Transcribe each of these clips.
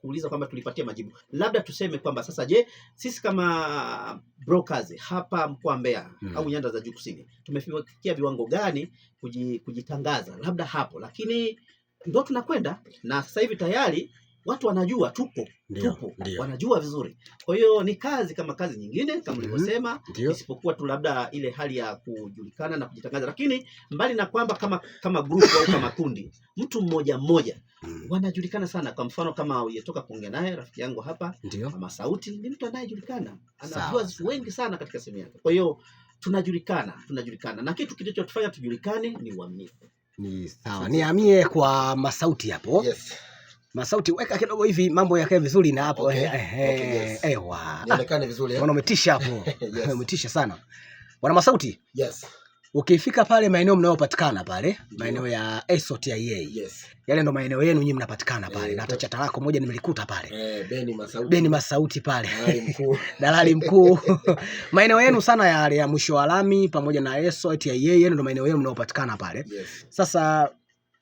kuuliza kwamba tulipatia majibu. Labda tuseme kwamba sasa, je, sisi kama brokers hapa mkoa wa Mbeya au nyanda za juu kusini tumefikia viwango gani kujitangaza? Labda hapo, lakini ndio tunakwenda na sasa hivi tayari watu wanajua tupo, wanajua vizuri. Kwa hiyo ni kazi kama kazi nyingine kama nilivyosema, isipokuwa tu labda ile hali ya kujulikana na kujitangaza. Lakini mbali na kwamba kama group au kama kundi, mtu mmoja mmoja wanajulikana sana. Kwa mfano kama uliyetoka kuongea naye rafiki yangu hapa, Mama Sauti, ni mtu anayejulikana, anajua wengi sana katika sehemu yake. Kwa hiyo tunajulikana, na kitu kilichotufanya tujulikane ni uaminifu. Ni sawa. Nihamie kwa Masauti hapo. Yes. Masauti, weka kidogo hivi mambo yakae vizuri na hapo. Ewa. Nionekane vizuri. Bwana umetisha hapo. Yes. Umetisha sana. Bwana Masauti? Yes. Ukifika pale maeneo mnayopatikana pale, maeneo ya SOTIA. Yes. Yale ndo maeneo yenu nyinyi mnapatikana pale. Na hata chata lako moja nimelikuta pale. Beni Masauti pale. Dalali mkuu. Maeneo yenu sana yale ya mwisho wa lami pamoja na SOTIA yenu ndo maeneo yenu mnayopatikana pale. Yes. Sasa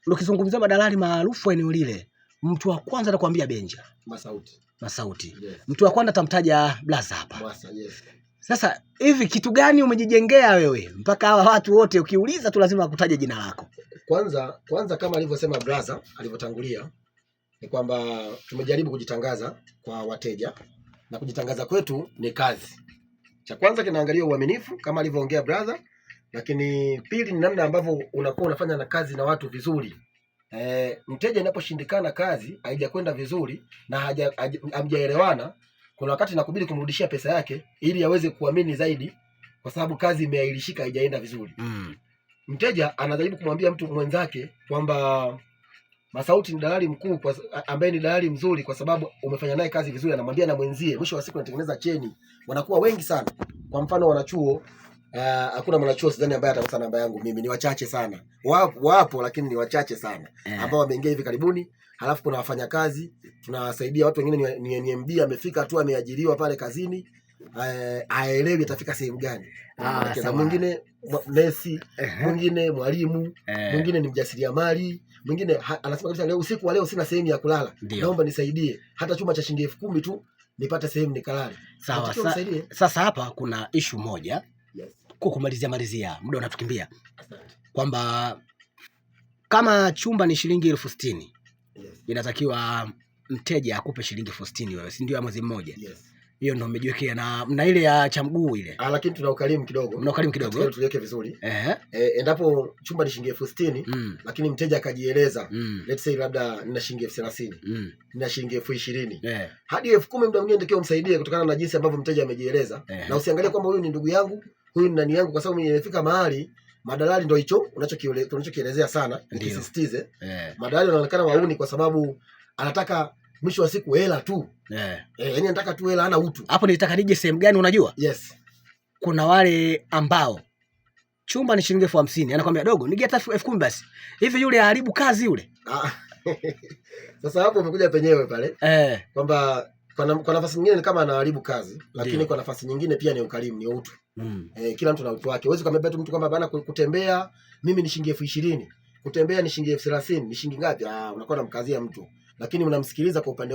ukizungumzia madalali maarufu eneo lile, mtu wa kwanza atakwambia Benja Masauti. Yes. Mtu wa kwanza atamtaja Blaza hapa. Yes. Sasa hivi kitu gani umejijengea wewe mpaka hawa watu wote ukiuliza tu lazima wakutaje jina lako? Kwanza kama alivyosema Blaza alivyotangulia, ni kwamba tumejaribu kujitangaza kwa wateja, na kujitangaza kwetu ni kazi. Cha kwanza kinaangalia uaminifu kama alivyoongea Blaza, lakini pili ni namna ambavyo unakuwa unafanya na kazi na watu vizuri. Mteja inaposhindikana kazi, haijakwenda vizuri na hamjaelewana, kuna wakati inakubidi kumrudishia pesa yake ili aweze kuamini zaidi, kwa sababu kazi imeahirishika, haijaenda vizuri. Mteja anajaribu kumwambia mtu mwenzake kwamba Masauti ni dalali mkuu, ambaye ni dalali mzuri kwa sababu umefanya naye kazi vizuri, anamwambia na mwenzie. Mwisho wa siku anatengeneza cheni, wanakuwa wengi sana. Kwa mfano wanachuo, hakuna mwanachuo sidhani ambaye atakosa namba yangu mimi, ni wachache sana. Wapo lakini ni wachache sana ambao wameingia hivi karibuni. Halafu kuna wafanyakazi tunawasaidia, watu wengine ni NMB amefika tu ameajiriwa pale kazini, aelewi atafika sehemu gani. Na mwingine nesi, mwingine mwalimu, mwingine ni mjasiriamali, mwingine anasema kabisa leo usiku wa leo sina sehemu ya kulala, naomba nisaidie hata chuma cha shilingi 10,000 tu nipate sehemu nikalale. Sawa. Sasa hapa kuna issue moja. Yes. Kumalizia muda unatukimbia, kwamba kama chumba ni shilingi 60,000, inatakiwa mteja akupe shilingi 60,000 wewe, si ndio, ya mwezi mmoja? Yes. Hiyo ndio umejiwekea na ile ya cha mguu ile. Lakini tuna ukarimu kidogo. Tuliweke vizuri. Endapo chumba ni shilingi 60,000, lakini mteja akajieleza, let's say labda nina shilingi 30,000, nina shilingi 20,000, hadi 10,000 muda mwingine ndio umsaidie kutokana na jinsi ambavyo mteja amejieleza. Na usiangalie kwamba huyu ni ndugu yangu, huyu ni nani yangu, kwa sababu nimefika mahali madalali ndio hicho unachokielezea sana, nikisisitize. Madalali wanaonekana wauni kwa sababu anataka mwisho wa siku hela tu. Yaani anataka tu hela, hana utu. Hapo nilitaka nije sehemu gani unajua? Yes. Kuna wale ambao chumba ni shilingi 50,000, anakuambia dogo nige hata 10,000 basi. Hivi yule haribu kazi yule. Sasa hapo umekuja penyewe pale. Kwamba kwa nafasi nyingine ni kama anaharibu kazi, lakini kwa nafasi nyingine pia ni ukarimu, ni utu. Kila mtu na utu wake. Huwezi kumwambia tu mtu kwamba bana kutembea mimi ni shilingi 20,000, kutembea ni shilingi 30,000, ni shilingi ngapi? Unakuwa unamkazia mtu, lakini unamsikiliza kwa upande